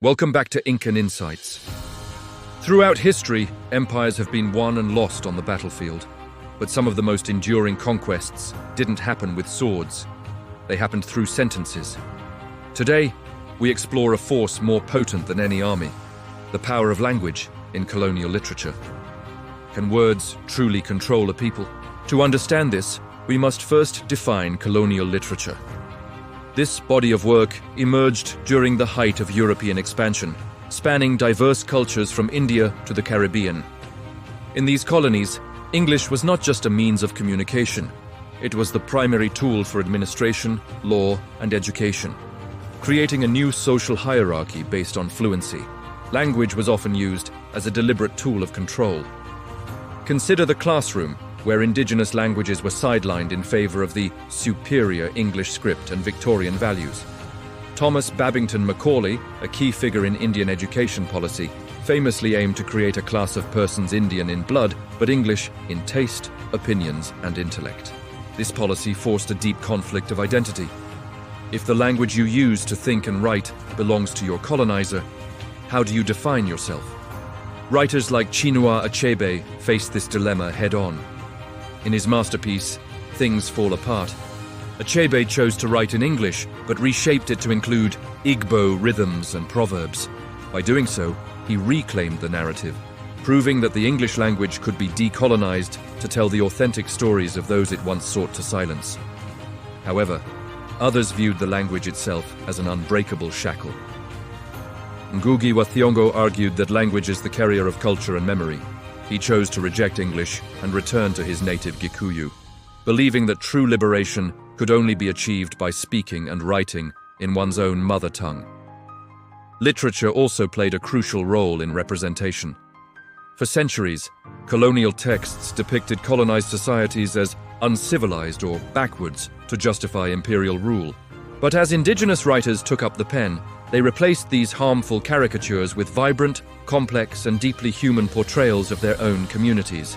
Welcome back to Incan Insights. Throughout history, empires have been won and lost on the battlefield, but some of the most enduring conquests didn't happen with swords. They happened through sentences. Today, we explore a force more potent than any army, the power of language in colonial literature. Can words truly control a people? To understand this, we must first define colonial literature. This body of work emerged during the height of European expansion, spanning diverse cultures from India to the Caribbean. In these colonies, English was not just a means of communication. It was the primary tool for administration, law, and education, creating a new social hierarchy based on fluency. Language was often used as a deliberate tool of control. Consider the classroom, where indigenous languages were sidelined in favor of the superior English script and Victorian values. Thomas Babington Macaulay, a key figure in Indian education policy, famously aimed to create a class of persons Indian in blood, but English in taste, opinions, and intellect. This policy forced a deep conflict of identity. If the language you use to think and write belongs to your colonizer, how do you define yourself? Writers like Chinua Achebe faced this dilemma head-on. In his masterpiece, Things Fall Apart, Achebe chose to write in English, but reshaped it to include Igbo rhythms and proverbs. By doing so, he reclaimed the narrative, proving that the English language could be decolonized to tell the authentic stories of those it once sought to silence. However, others viewed the language itself as an unbreakable shackle. Ngugi wa Thiong'o argued that language is the carrier of culture and memory. He chose to reject English and return to his native Gikuyu, believing that true liberation could only be achieved by speaking and writing in one's own mother tongue. Literature also played a crucial role in representation. For centuries, colonial texts depicted colonized societies as uncivilized or backwards to justify imperial rule. But as indigenous writers took up the pen, they replaced these harmful caricatures with vibrant, complex, and deeply human portrayals of their own communities.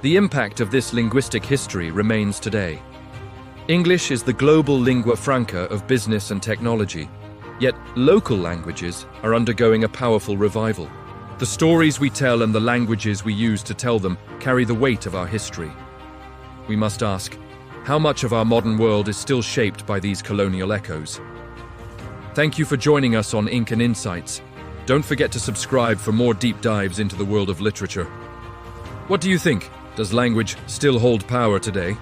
The impact of this linguistic history remains today. English is the global lingua franca of business and technology, yet local languages are undergoing a powerful revival. The stories we tell and the languages we use to tell them carry the weight of our history. We must ask, how much of our modern world is still shaped by these colonial echoes? Thank you for joining us on Incan Insights. Don't forget to subscribe for more deep dives into the world of literature. What do you think? Does language still hold power today?